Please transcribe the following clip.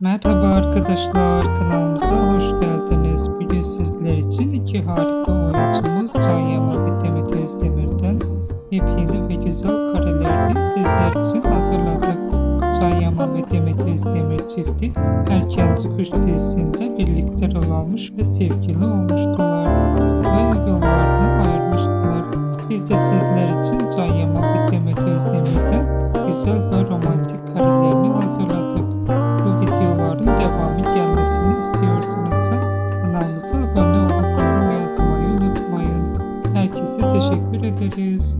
Merhaba arkadaşlar, kanalımıza hoş geldiniz. Bugün sizler için iki harika oyuncumuz Can Yaman ve Demet Özdemir'den yepyeni ve güzel karelerini sizler için hazırladık. Can Yaman ve Demet Özdemir çifti Erkenci Kuş dizisinde birlikte rol almış ve sevgili olmuştular ve yollarını ayırmıştılar. Biz de sizler için Can Yaman ve Demet Özdemir'den güzel ve romantik karelerini hazırladık. Bu videoların devamı gelmesini istiyorsanız kanalımıza abone olup yorum yazmayı unutmayın. Herkese teşekkür ederiz.